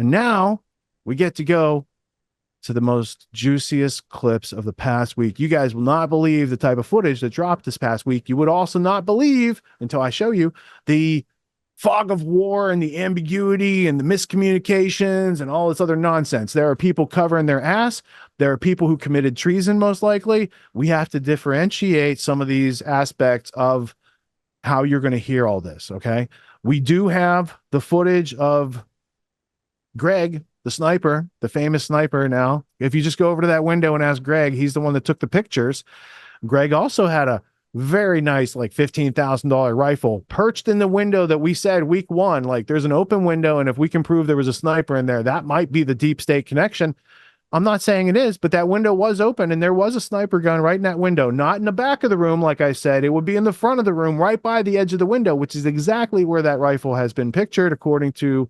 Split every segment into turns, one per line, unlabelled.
And now we get to go to the most juiciest clips of the past week. You guys will not believe the type of footage that dropped this past week. You would also not believe, until I show you, the fog of war and the ambiguity and the miscommunications and all this other nonsense. There are people covering their ass. There are people who committed treason, most likely. We have to differentiate some of these aspects of how you're going to hear all this, okay? We do have the footage of Greg, the sniper, the famous sniper now. If you just go over to that window and ask Greg, he's the one that took the pictures. Greg also had a very nice, like $15,000 rifle perched in the window that we said week one, like there's an open window. And if we can prove there was a sniper in there, that might be the deep state connection. I'm not saying it is, but that window was open and there was a sniper gun right in that window, not in the back of the room. Like I said, it would be in the front of the room, right by the edge of the window, which is exactly where that rifle has been pictured, according to,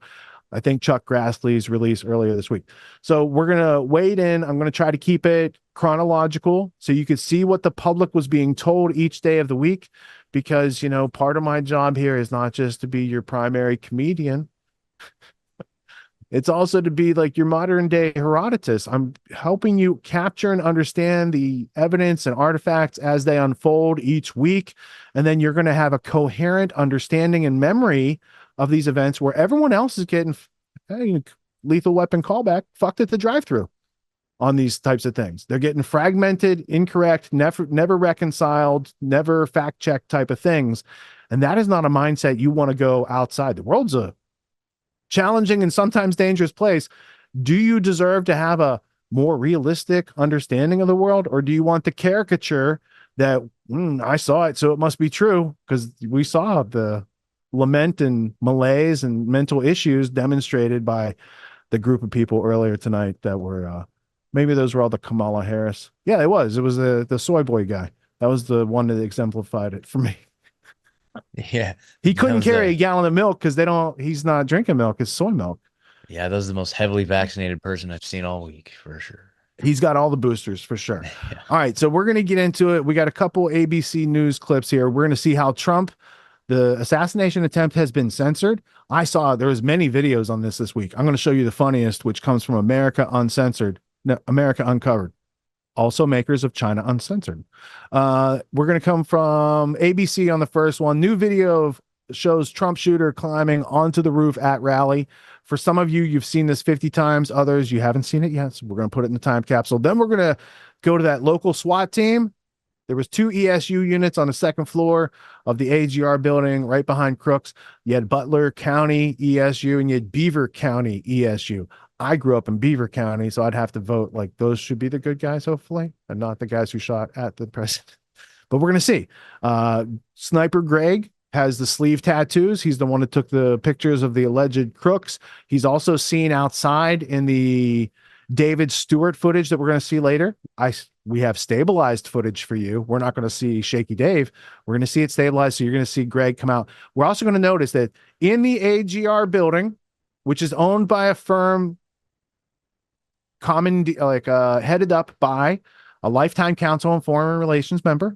I think, Chuck Grassley's release earlier this week. So we're going to wade in. I'm going to try to keep it chronological so you could see what the public was being told each day of the week, because, you know, part of my job here is not just to be your primary comedian. It's also to be like your modern day Herodotus. I'm helping you capture and understand the evidence and artifacts as they unfold each week. And then you're going to have a coherent understanding and memory of these events where everyone else is getting lethal weapon callback, fucked at the drive-through on these types of things. They're getting fragmented, incorrect, never reconciled, never fact-checked type of things. And that is not a mindset you want to go outside. The world's a challenging and sometimes dangerous place. Do you deserve to have a more realistic understanding of the world? Or do you want the caricature that I saw it, so it must be true? Because we saw the lament and malaise and mental issues demonstrated by the group of people earlier tonight that were, maybe those were all the Kamala Harris. Yeah, it was the soy boy guy. That was the one that exemplified it for me.
Yeah.
He couldn't carry a gallon of milk because he's not drinking milk. It's soy milk.
Yeah, that was the most heavily vaccinated person I've seen all week, for sure.
He's got all the boosters for sure.
Yeah.
All right. So we're going to get into it. We got a couple ABC News clips here. We're going to see how the assassination attempt has been censored. I saw there was many videos on this week. I'm going to show you the funniest, which comes from America Uncovered, also makers of China Uncensored. We're going to come from ABC on the first one. New video shows Trump shooter climbing onto the roof at rally. For some of you, you've seen this 50 times. Others, you haven't seen it yet. So we're going to put it in the time capsule. Then we're going to go to that local SWAT team. There was 2 ESU units on the second floor of the AGR building right behind Crooks. You had Butler County ESU and you had Beaver County ESU. I grew up in Beaver County, so I'd have to vote like those should be the good guys, hopefully, and not the guys who shot at the president. But we're going to see. Sniper Greg has the sleeve tattoos. He's the one that took the pictures of the alleged crooks. He's also seen outside in the David Stewart footage that we're going to see later. We have stabilized footage for you. We're not going to see Shaky Dave. We're going to see it stabilized. So you're going to see Greg come out. We're also going to notice that in the AGR building, which is owned by a firm headed up by a lifetime Council on Foreign Relations member.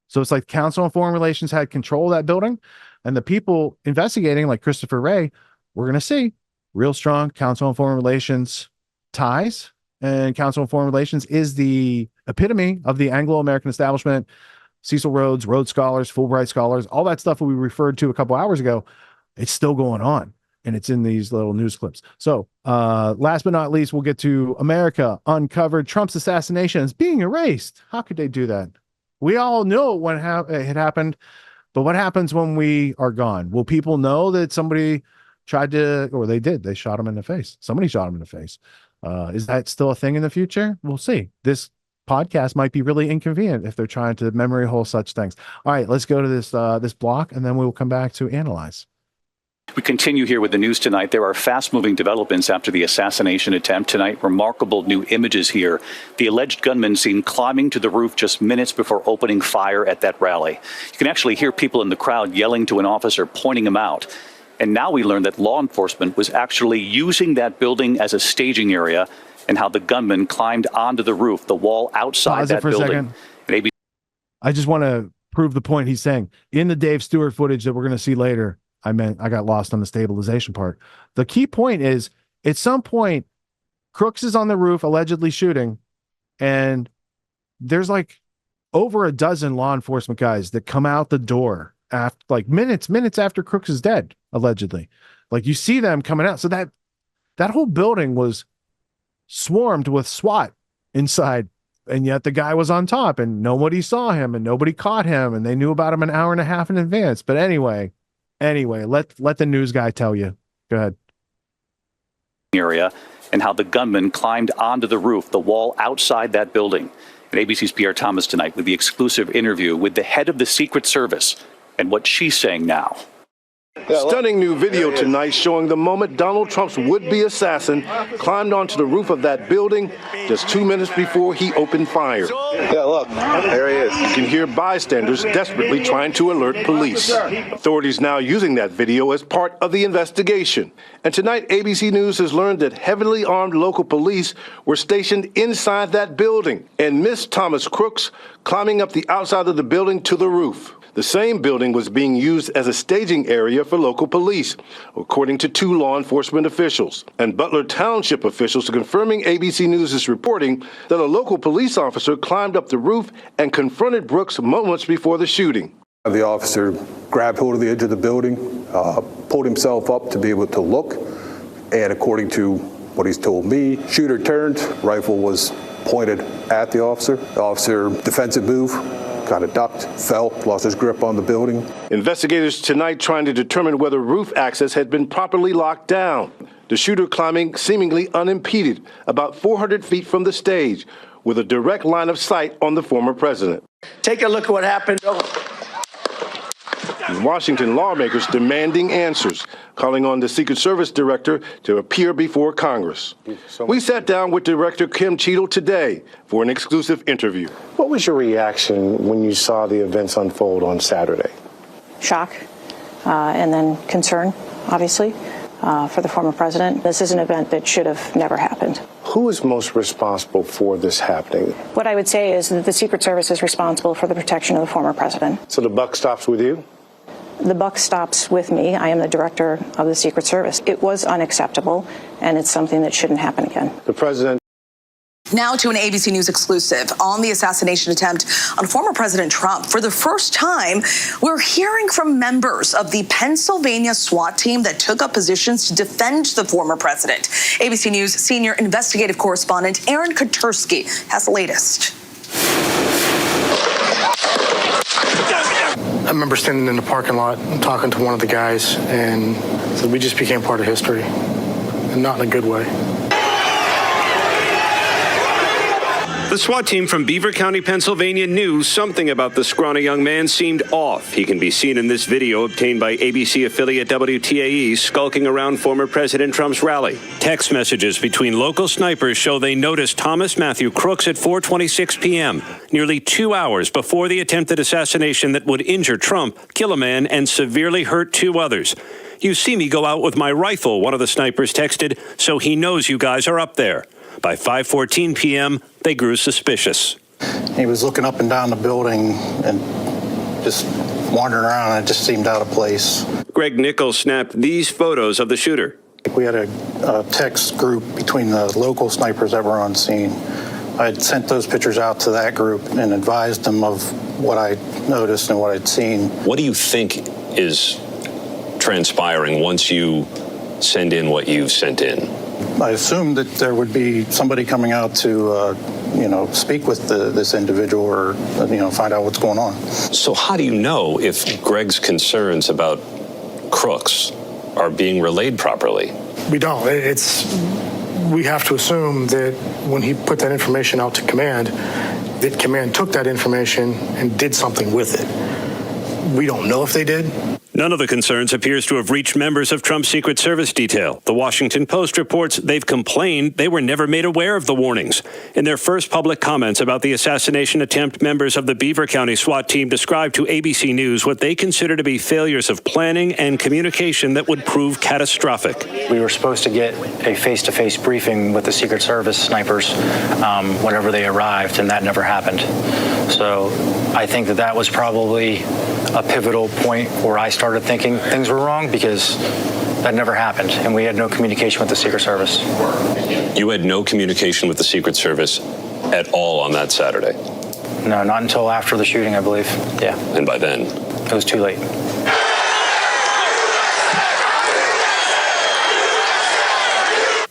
So it's like Council on Foreign Relations had control of that building, and the people investigating, like Christopher Wray, we're going to see real strong Council on Foreign Relations ties. And Council on Foreign Relations is the epitome of the Anglo-American establishment. Cecil Rhodes, Rhodes Scholars, Fulbright Scholars, all that stuff that we referred to a couple hours ago, it's still going on. And it's in these little news clips. So last but not least, we'll get to America Uncovered. Trump's assassination is being erased. How could they do that? We all know when it had happened, but what happens when we are gone? Will people know that somebody tried to, or they did, they shot him in the face. Somebody shot him in the face. Is that still a thing in the future? We'll see. This podcast might be really inconvenient if they're trying to memory hole such things. All right, let's go to this block, and then we will come back to analyze.
We continue here with the news tonight. There are fast-moving developments after the assassination attempt tonight. Remarkable new images here. The alleged gunman seen climbing to the roof just minutes before opening fire at that rally. You can actually hear people in the crowd yelling to an officer, pointing him out. And now we learn that law enforcement was actually using that building as a staging area, and how the gunman climbed onto the roof, the wall outside that building.
I just want to prove the point he's saying. In the Dave Stewart footage that we're going to see later, I got lost on the stabilization part. The key point is At some point, Crooks is on the roof allegedly shooting, and there's like over a dozen law enforcement guys that come out the door after like minutes after Crooks is dead, allegedly. Like you see them coming out. So that whole building was swarmed with SWAT inside, and yet the guy was on top and nobody saw him and nobody caught him, and they knew about him an hour and a half in advance. But anyway, let the news guy tell you. Go ahead.
Area and how the gunman climbed onto the roof, the wall outside that building. And ABC's Pierre Thomas tonight with the exclusive interview with the head of the Secret Service and what she's saying now.
Stunning new video tonight showing the moment Donald Trump's would-be assassin climbed onto the roof of that building just 2 minutes before he opened fire.
Yeah, look, there he is.
You can hear bystanders desperately trying to alert police. Authorities now using that video as part of the investigation. And tonight, ABC News has learned that heavily armed local police were stationed inside that building and missed Thomas Crooks climbing up the outside of the building to the roof. The same building was being used as a staging area for local police, according to 2 law enforcement officials. And Butler Township officials are confirming ABC News' reporting that a local police officer climbed up the roof and confronted Brooks moments before the shooting.
The officer grabbed hold of the edge of the building, pulled himself up to be able to look, and according to what he's told me, shooter turned, rifle was pointed at the officer. The officer, defensive move, kind of ducked, fell, lost his grip on the building.
Investigators tonight trying to determine whether roof access had been properly locked down. The shooter climbing seemingly unimpeded, about 400 feet from the stage, with a direct line of sight on the former president.
Take a look at what happened.
In Washington, lawmakers demanding answers, calling on the Secret Service director to appear before Congress. We sat down with Director Kim Cheadle today for an exclusive interview.
What was your reaction when you saw the events unfold on Saturday?
Shock, and then concern, obviously, for the former president. This is an event that should have never happened.
Who is most responsible for this happening?
What I would say is that the Secret Service is responsible for the protection of the former president.
So the buck stops with you?
The buck stops with me. I am the director of the Secret Service. It was unacceptable, and it's something that shouldn't happen again.
The president.
Now to an ABC News exclusive on the assassination attempt on former President Trump. For the first time, we're hearing from members of the Pennsylvania SWAT team that took up positions to defend the former president. ABC News senior investigative correspondent Aaron Katursky has the latest.
I remember standing in the parking lot and talking to one of the guys, and so we just became part of history, and not in a good way.
The SWAT team from Beaver County, Pennsylvania knew something about the scrawny young man seemed off. He can be seen in this video obtained by ABC affiliate WTAE skulking around former President Trump's rally. Text messages between local snipers show they noticed Thomas Matthew Crooks at 4:26 p.m., nearly 2 hours before the attempted assassination that would injure Trump, kill a man, and severely hurt 2 others. "You see me go out with my rifle," one of the snipers texted, "so he knows you guys are up there." By 5:14 p.m., they grew suspicious.
He was looking up and down the building and just wandering around, and it just seemed out of place.
Greg Nichols snapped these photos of the shooter.
We had a text group between the local snipers that were on scene. I had sent those pictures out to that group and advised them of what I noticed and what I'd seen.
What do you think is transpiring once you send in what you've sent in?
I assumed that there would be somebody coming out to, speak with this individual or, find out what's going on.
So how do you know if Greg's concerns about Crooks are being relayed properly?
We don't. We have to assume that when he put that information out to command, that command took that information and did something with it. We don't know if they did.
None of the concerns appears to have reached members of Trump's Secret Service detail. The Washington Post reports they've complained they were never made aware of the warnings. In their first public comments about the assassination attempt, members of the Beaver County SWAT team described to ABC News what they consider to be failures of planning and communication that would prove catastrophic.
We were supposed to get a face-to-face briefing with the Secret Service snipers whenever they arrived, and that never happened. So I think that was probably a pivotal point where I started started thinking things were wrong because that never happened, and we had no communication with the Secret Service.
You had no communication with the Secret Service at all on that Saturday?
No, not until after the shooting, I believe. Yeah.
And by then?
It was too late.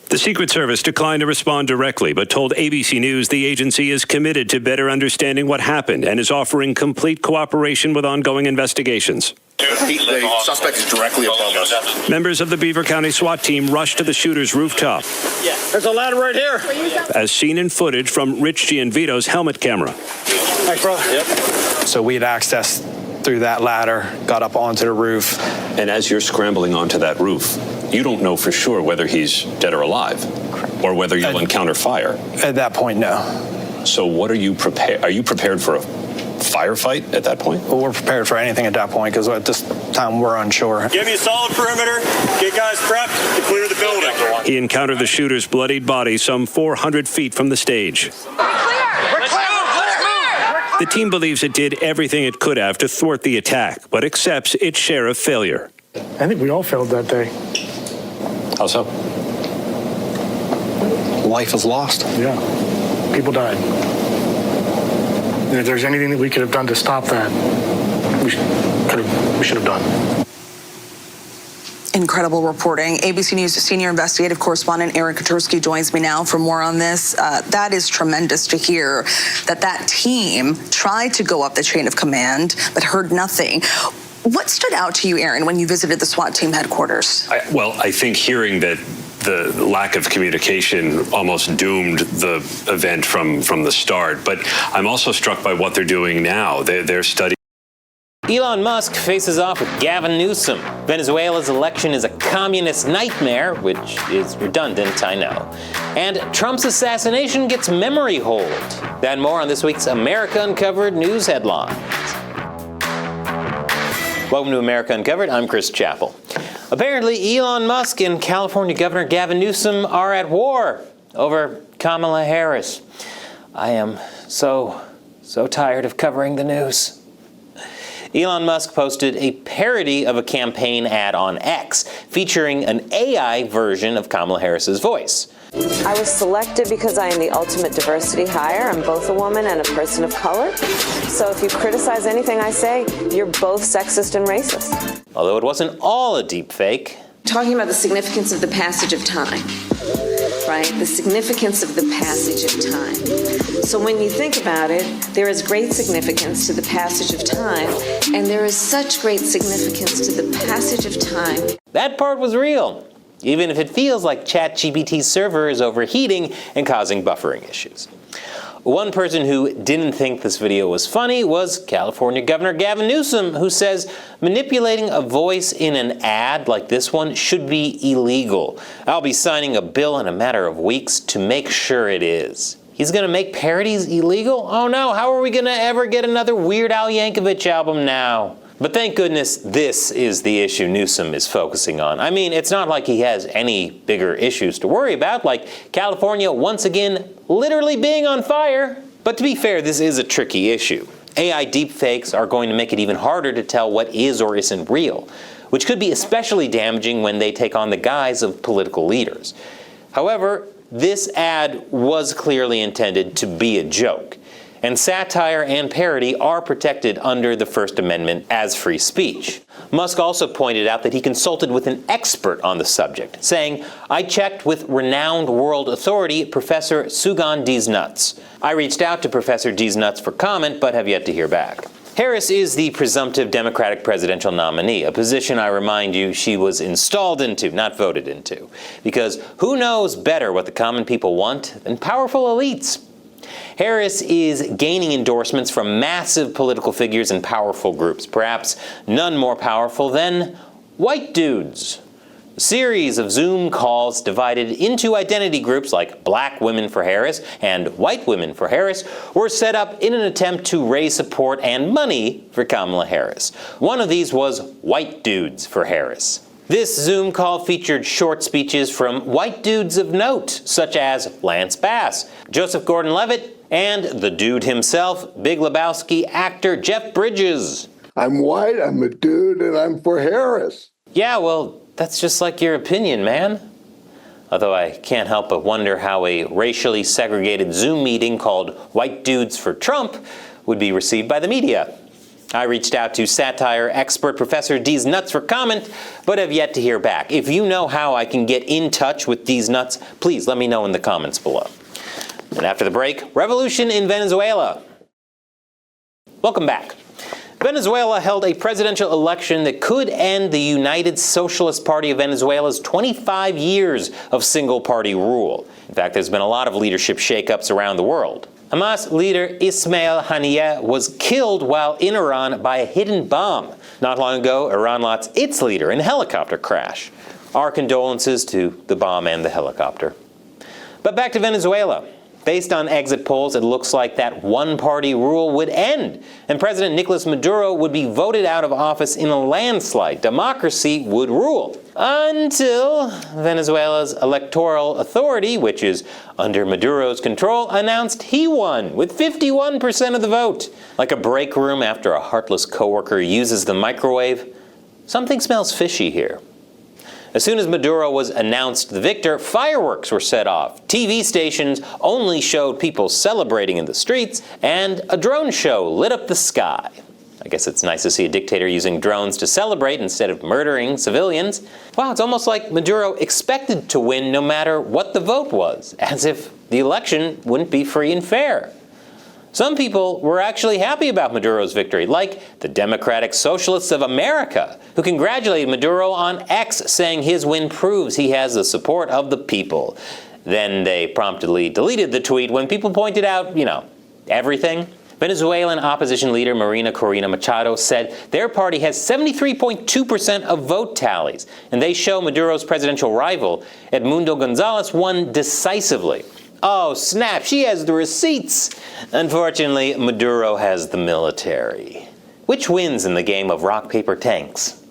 The Secret Service declined to respond directly, but told ABC News the agency is committed to better understanding what happened and is offering complete cooperation with ongoing investigations.
The suspect is directly above us.
Members of the Beaver County SWAT team rushed to the shooter's rooftop.
Yeah, there's a ladder right here.
As seen in footage from Rich Gianvito's helmet camera.
Thanks, bro. Yep.
So we had access through that ladder, got up onto the roof.
And as you're scrambling onto that roof, you don't know for sure whether he's dead or alive, or whether you'll encounter fire.
At that point, no.
So what are you prepared? Are you prepared for a firefight at that point?
Well, we're prepared for anything at that point because at this time we're unsure.
Give me a solid perimeter. Get guys prepped to clear the building.
He encountered the shooter's bloodied body some 400 feet from the stage. The team believes it did everything it could have to thwart the attack, but accepts its share of failure.
I think we all failed that day.
How so?
Life is lost.
Yeah. People died. And if there's anything that we could have done to stop that, we should have done.
Incredible reporting. ABC News senior investigative correspondent Aaron Katursky joins me now for more on this. That is tremendous to hear that team tried to go up the chain of command but heard nothing. What stood out to you, Aaron, when you visited the SWAT team headquarters?
I think hearing that the lack of communication almost doomed the event from the start. But I'm also struck by what they're doing now. They're studying.
Elon Musk faces off with Gavin Newsom. Venezuela's election is a communist nightmare, which is redundant, I know. And Trump's assassination gets memory hold. That and more on this week's America Uncovered news headlines. Welcome to America Uncovered. I'm Chris Chappell. Apparently, Elon Musk and California Governor Gavin Newsom are at war over Kamala Harris. I am so tired of covering the news. Elon Musk posted a parody of a campaign ad on X featuring an AI version of Kamala Harris's voice.
I was selected because I am the ultimate diversity hire. I'm both a woman and a person of color. So if you criticize anything I say, you're both sexist and racist.
Although it wasn't all a deep fake.
Talking about the significance of the passage of time, right? The significance of the passage of time. So when you think about it, there is great significance to the passage of time, and there is such great significance to the passage of time.
That part was real, even if it feels like ChatGPT's server is overheating and causing buffering issues. One person who didn't think this video was funny was California Governor Gavin Newsom, who says manipulating a voice in an ad like this one should be illegal. I'll be signing a bill in a matter of weeks to make sure it is. He's going to make parodies illegal? Oh no, how are we going to ever get another Weird Al Yankovic album now? But thank goodness this is the issue Newsom is focusing on. I mean, it's not like he has any bigger issues to worry about, like California once again literally being on fire. But to be fair, this is a tricky issue. AI deepfakes are going to make it even harder to tell what is or isn't real, which could be especially damaging when they take on the guise of political leaders. However, this ad was clearly intended to be a joke. And satire and parody are protected under the First Amendment as free speech. Musk also pointed out that he consulted with an expert on the subject, saying, "I checked with renowned world authority, Professor Sugan Deesnuts. I reached out to Professor Deesnuts for comment, but have yet to hear back." Harris is the presumptive Democratic presidential nominee, a position, I remind you, she was installed into, not voted into. Because who knows better what the common people want than powerful elites? Harris is gaining endorsements from massive political figures and powerful groups, perhaps none more powerful than white dudes. A series of Zoom calls divided into identity groups like Black Women for Harris and White Women for Harris were set up in an attempt to raise support and money for Kamala Harris. One of these was White Dudes for Harris. This Zoom call featured short speeches from white dudes of note, such as Lance Bass, Joseph Gordon-Levitt, and the dude himself, Big Lebowski actor Jeff Bridges.
I'm white, I'm a dude, and I'm for Harris.
Yeah, well, that's just like your opinion, man. Although I can't help but wonder how a racially segregated Zoom meeting called White Dudes for Trump would be received by the media. I reached out to satire expert Professor D's Nuts for comment, but have yet to hear back. If you know how I can get in touch with D's Nuts, please let me know in the comments below. And after the break, revolution in Venezuela. Welcome back. Venezuela held a presidential election that could end the United Socialist Party of Venezuela's 25 years of single-party rule. In fact, there's been a lot of leadership shakeups around the world. Hamas leader Ismail Haniyeh was killed while in Iran by a hidden bomb. Not long ago, Iran lost its leader in a helicopter crash. Our condolences to the bomb and the helicopter. But back to Venezuela. Based on exit polls, it looks like that one-party rule would end, and President Nicolas Maduro would be voted out of office in a landslide. Democracy would rule. Until Venezuela's electoral authority, which is under Maduro's control, announced he won with 51% of the vote. Like a break room after a heartless coworker uses the microwave, something smells fishy here. As soon as Maduro was announced the victor, fireworks were set off. TV stations only showed people celebrating in the streets, and a drone show lit up the sky. I guess it's nice to see a dictator using drones to celebrate instead of murdering civilians. Wow, it's almost like Maduro expected to win no matter what the vote was, as if the election wouldn't be free and fair. Some people were actually happy about Maduro's victory, like the Democratic Socialists of America, who congratulated Maduro on X, saying his win proves he has the support of the people. Then they promptly deleted the tweet when people pointed out, everything. Venezuelan opposition leader Marina Corina Machado said their party has 73.2% of vote tallies, and they show Maduro's presidential rival, Edmundo Gonzalez, won decisively. Oh, snap, she has the receipts. Unfortunately, Maduro has the military. Which wins in the game of rock, paper, tanks?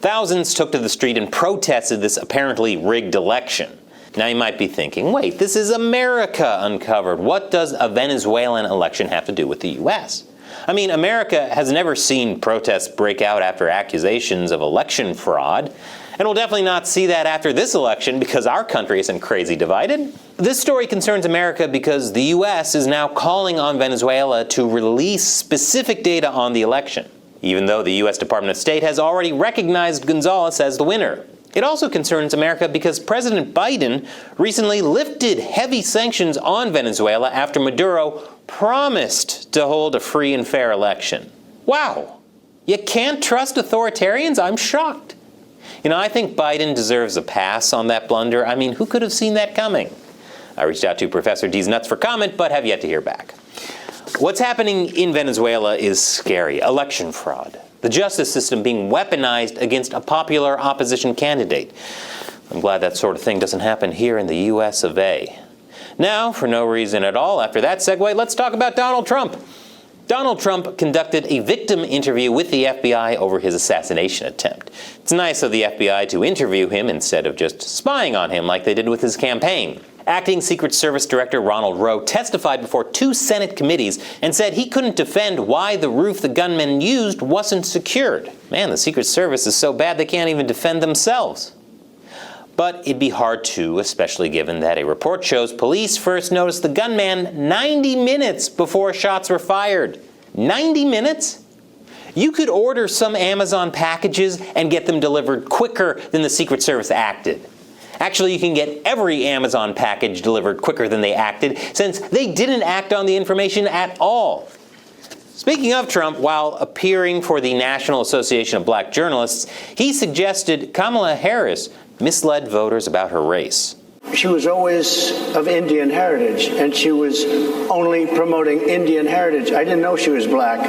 Thousands took to the street and protested this apparently rigged election. Now you might be thinking, wait, this is America uncovered. What does a Venezuelan election have to do with the U.S.? I mean, America has never seen protests break out after accusations of election fraud. And we'll definitely not see that after this election because our country isn't crazy divided. This story concerns America because the U.S. is now calling on Venezuela to release specific data on the election, even though the U.S. Department of State has already recognized Gonzalez as the winner. It also concerns America because President Biden recently lifted heavy sanctions on Venezuela after Maduro promised to hold a free and fair election. Wow, you can't trust authoritarians? I'm shocked. I think Biden deserves a pass on that blunder. I mean, who could have seen that coming? I reached out to Professor D's Nuts for comment, but have yet to hear back. What's happening in Venezuela is scary. Election fraud. The justice system being weaponized against a popular opposition candidate. I'm glad that sort of thing doesn't happen here in the US of A. Now, for no reason at all, after that segue, let's talk about Donald Trump. Donald Trump conducted a victim interview with the FBI over his assassination attempt. It's nice of the FBI to interview him instead of just spying on him like they did with his campaign. Acting Secret Service Director Ronald Rowe testified before 2 Senate committees and said he couldn't defend why the roof the gunman used wasn't secured. Man, the Secret Service is so bad they can't even defend themselves. But it'd be hard to, especially given that a report shows police first noticed the gunman 90 minutes before shots were fired. 90 minutes? You could order some Amazon packages and get them delivered quicker than the Secret Service acted. Actually, you can get every Amazon package delivered quicker than they acted, since they didn't act on the information at all. Speaking of Trump, while appearing for the National Association of Black Journalists, he suggested Kamala Harris misled voters about her race.
She was always of Indian heritage, and she was only promoting Indian heritage. I didn't know she was black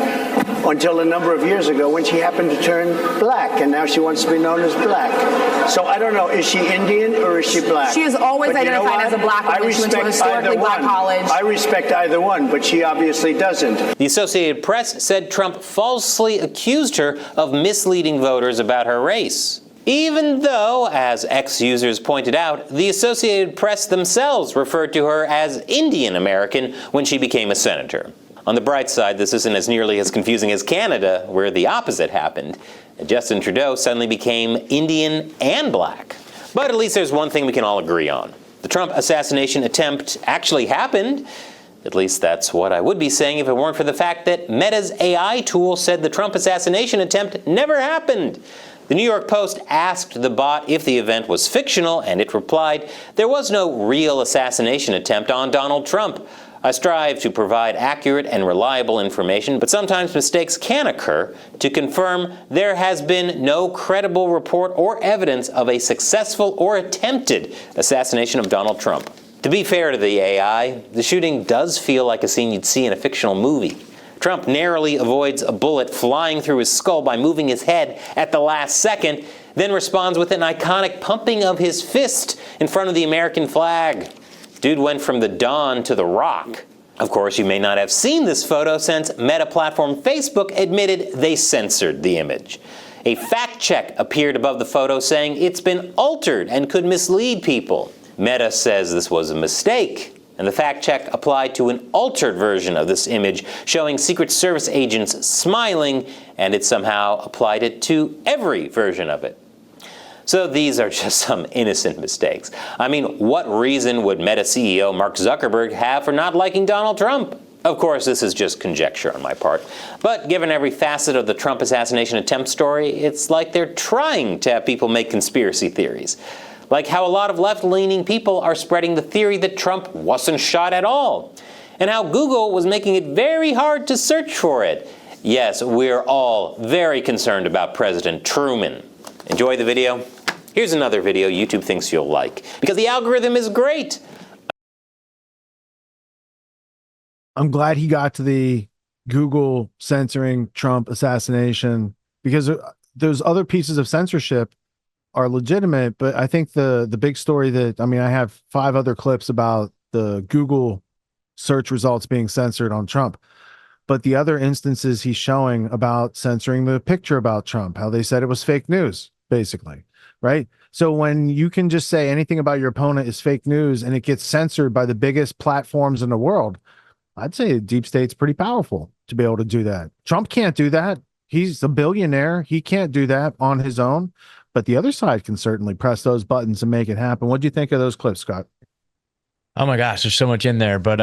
until a number of years ago when she happened to turn black, and now she wants to be known as black. So I don't know, is she Indian or is she black?
She is always identified as a black woman. She went to a historically black college.
I respect either one, but she obviously doesn't.
The Associated Press said Trump falsely accused her of misleading voters about her race. Even though, as ex-users pointed out, the Associated Press themselves referred to her as Indian American when she became a senator. On the bright side, this isn't as nearly as confusing as Canada, where the opposite happened. Justin Trudeau suddenly became Indian and black. But at least there's one thing we can all agree on. The Trump assassination attempt actually happened. At least that's what I would be saying if it weren't for the fact that Meta's AI tool said the Trump assassination attempt never happened. The New York Post asked the bot if the event was fictional, and it replied, "There was no real assassination attempt on Donald Trump. I strive to provide accurate and reliable information, but sometimes mistakes can occur. To confirm, there has been no credible report or evidence of a successful or attempted assassination of Donald Trump." To be fair to the AI, the shooting does feel like a scene you'd see in a fictional movie. Trump narrowly avoids a bullet flying through his skull by moving his head at the last second, then responds with an iconic pumping of his fist in front of the American flag. Dude went from the Dawn to the Rock. Of course, you may not have seen this photo since Meta platform Facebook admitted they censored the image. A fact check appeared above the photo saying it's been altered and could mislead people. Meta says this was a mistake, and the fact check applied to an altered version of this image showing Secret Service agents smiling, and it somehow applied it to every version of it. So these are just some innocent mistakes. I mean, what reason would Meta CEO Mark Zuckerberg have for not liking Donald Trump? Of course, this is just conjecture on my part. But given every facet of the Trump assassination attempt story, it's like they're trying to have people make conspiracy theories. Like how a lot of left-leaning people are spreading the theory that Trump wasn't shot at all. And how Google was making it very hard to search for it. Yes, we're all very concerned about President Truman. Enjoy the video? Here's another video YouTube thinks you'll like, because the algorithm is great.
I'm glad he got to the Google censoring Trump assassination, because those other pieces of censorship are legitimate. But I think the big story that, I mean, I have 5 other clips about the Google search results being censored on Trump. But the other instances he's showing about censoring the picture about Trump, how they said it was fake news, basically, right? So when you can just say anything about your opponent is fake news and it gets censored by the biggest platforms in the world, I'd say the deep state's pretty powerful to be able to do that. Trump can't do that. He's a billionaire. He can't do that on his own. But the other side can certainly press those buttons and make it happen. What do you think of those clips, Scott?
Oh my gosh, there's so much in there. But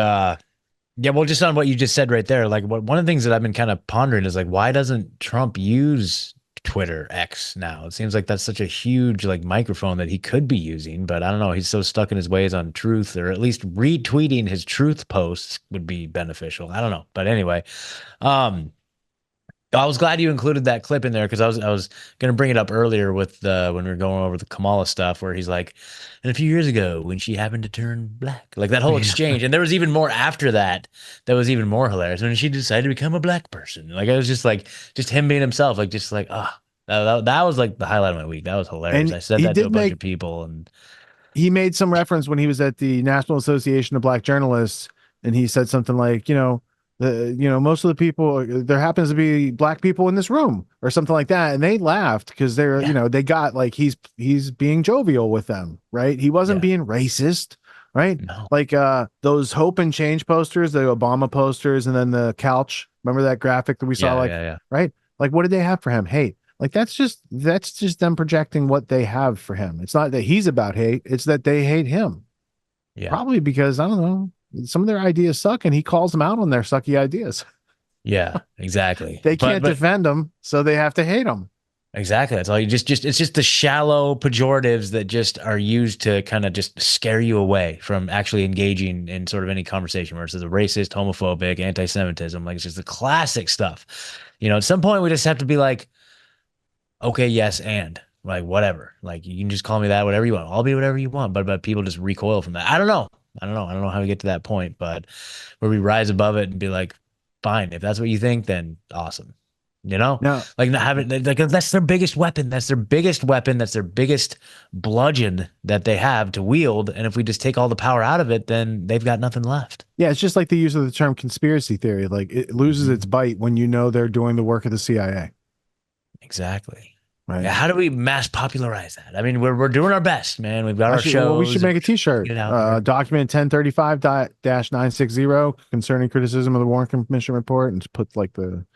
yeah, well, just on what you just said right there, like one of the things that I've been kind of pondering is like, why doesn't Trump use Twitter X now? It seems like that's such a huge like microphone that he could be using, but I don't know. He's so stuck in his ways on truth, or at least retweeting his truth posts would be beneficial. I don't know. But anyway, I was glad you included that clip in there, because I was going to bring it up earlier with when we were going over the Kamala stuff, where he's like, and a few years ago when she happened to turn black, like that whole exchange. And there was even more after that was even more hilarious, when she decided to become a black person. Like, it was just like, just him being himself, like, just like, that was like the highlight of my week. That was hilarious. And I said that to a bunch of people. And
he made some reference when he was at the National Association of Black Journalists, and he said something like, most of the people, there happens to be black people in this room, or something like that. And they laughed because they're, they got like, he's being jovial with them, right? He wasn't being racist, right?
No.
Like those Hope and Change posters, the Obama posters, and then the couch. Remember that graphic that we saw? Right? Like, what did they have for him? Hate. Like, that's just them projecting what they have for him. It's not that he's about hate. It's that they hate him.
Yeah.
Probably because, I don't know, some of their ideas suck, and he calls them out on their sucky ideas.
Yeah, exactly.
They can't defend them, so they have to hate them.
Exactly. That's all. It's just the shallow pejoratives that just are used to kind of just scare you away from actually engaging in sort of any conversation where it's a racist, homophobic, anti-Semitism. Like, it's just the classic stuff. At some point we just have to be like, okay, yes, and like, whatever. Like, you can just call me that, whatever you want. I'll be whatever you want. But people just recoil from that. I don't know how we get to that point, but where we rise above it and be like, fine, if that's what you think, then awesome. No. Like, not having, like, that's their biggest weapon. That's their biggest weapon. That's their biggest bludgeon that they have to wield. And if we just take all the power out of it, then they've got nothing left.
Yeah, it's just like the use of the term conspiracy theory. Like, it loses its bite when they're doing the work of the CIA.
Exactly.
Right.
How do we mass popularize that? I mean, we're doing our best, man. We've got our shows.
Well, we should make a t-shirt. Document 1035-960 concerning criticism of the Warren Commission report, and just put like the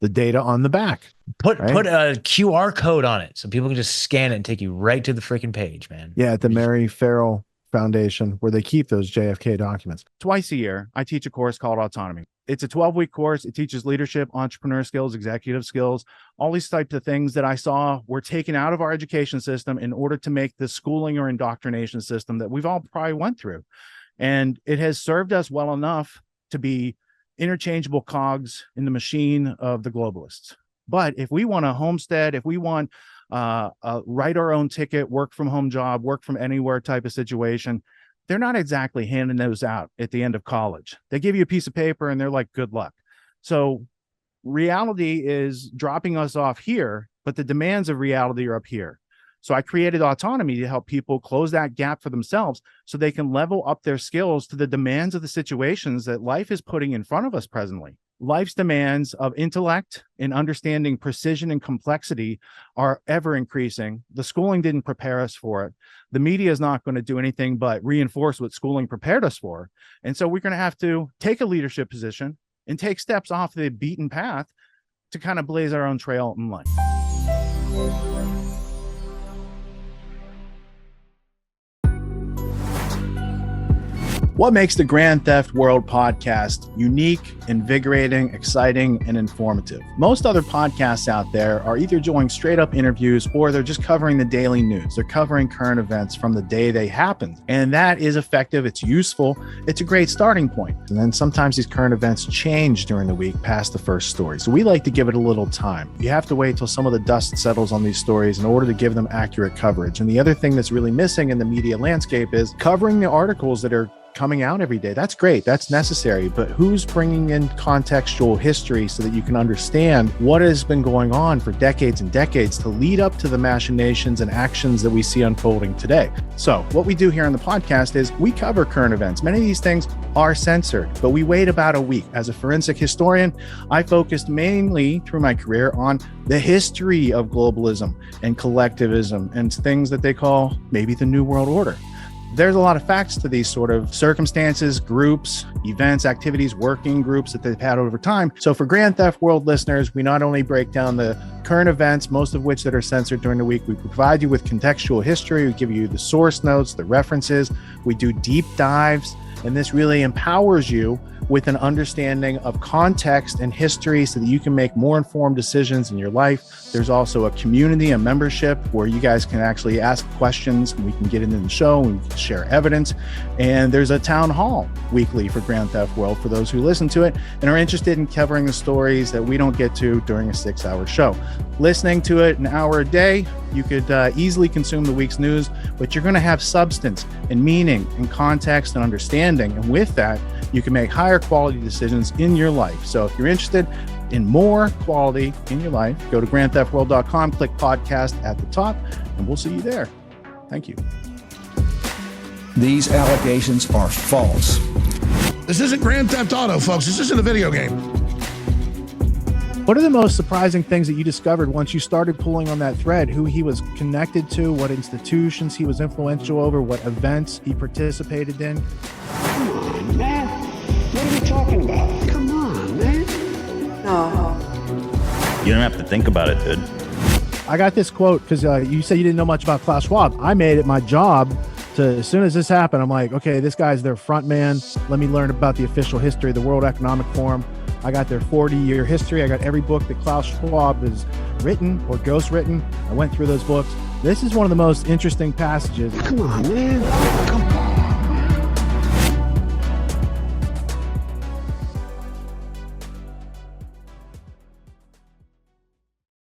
data on the back.
Put a QR code on it so people can just scan it and take you right to the freaking page, man.
Yeah, at the Mary Farrell Foundation, where they keep those JFK documents. Twice a year, I teach a course called Autonomy. It's a 12-week course. It teaches leadership, entrepreneur skills, executive skills, all these types of things that I saw were taken out of our education system in order to make the schooling or indoctrination system that we've all probably went through. And it has served us well enough to be interchangeable cogs in the machine of the globalists. But if we want a homestead, if we want write our own ticket, work from home job, work from anywhere type of situation, they're not exactly handing those out at the end of college. They give you a piece of paper and they're like, good luck. So reality is dropping us off here, but the demands of reality are up here. So I created Autonomy to help people close that gap for themselves so they can level up their skills to the demands of the situations that life is putting in front of us presently. Life's demands of intellect and understanding precision and complexity are ever increasing. The schooling didn't prepare us for it. The media is not going to do anything but reinforce what schooling prepared us for. And so we're going to have to take a leadership position and take steps off the beaten path to kind of blaze our own trail in life. What makes the Grand Theft World podcast unique, invigorating, exciting, and informative? Most other podcasts out there are either doing straight up interviews or they're just covering the daily news. They're covering current events from the day they happened. And that is effective. It's useful. It's a great starting point. And then sometimes these current events change during the week past the first story. So we like to give it a little time. You have to wait till some of the dust settles on these stories in order to give them accurate coverage. And the other thing that's really missing in the media landscape is covering the articles that are coming out every day. That's great. That's necessary. But who's bringing in contextual history so that you can understand what has been going on for decades and decades to lead up to the machinations and actions that we see unfolding today? So what we do here on the podcast is we cover current events. Many of these things are censored, but we wait about a week. As a forensic historian, I focused mainly through my career on the history of globalism and collectivism and things that they call maybe the New World Order. There's a lot of facts to these sort of circumstances, groups, events, activities, working groups that they've had over time. So for Grand Theft World listeners, we not only break down the current events, most of which that are censored during the week, we provide you with contextual history, we give you the source notes, the references, we do deep dives, and this really empowers you with an understanding of context and history so that you can make more informed decisions in your life. There's also a community, a membership where you guys can actually ask questions and we can get into the show and we can share evidence. And there's a town hall weekly for Grand Theft World for those who listen to it and are interested in covering the stories that we don't get to during a 6-hour show. Listening to it an hour a day, you could easily consume the week's news, but you're going to have substance and meaning and context and understanding. And with that, you can make higher quality decisions in your life. So if you're interested in more quality in your life, go to grandtheftworld.com, click podcast at the top, and we'll see you there. Thank you.
These allegations are false.
This isn't Grand Theft Auto, folks. This isn't a video game.
What are the most surprising things that you discovered once you started pulling on that thread? Who he was connected to, what institutions he was influential over, what events he participated in?
Come on, man. What are we talking about? Come on, man.
No. You don't have to think about it, dude.
I got this quote because you said you didn't know much about Klaus Schwab. I made it my job to, as soon as this happened, I'm like, okay, this guy's their front man. Let me learn about the official history of the World Economic Forum. I got their 40-year history. I got every book that Klaus Schwab has written or ghostwritten. I went through those books. This is one of the most interesting passages.
Come on, man.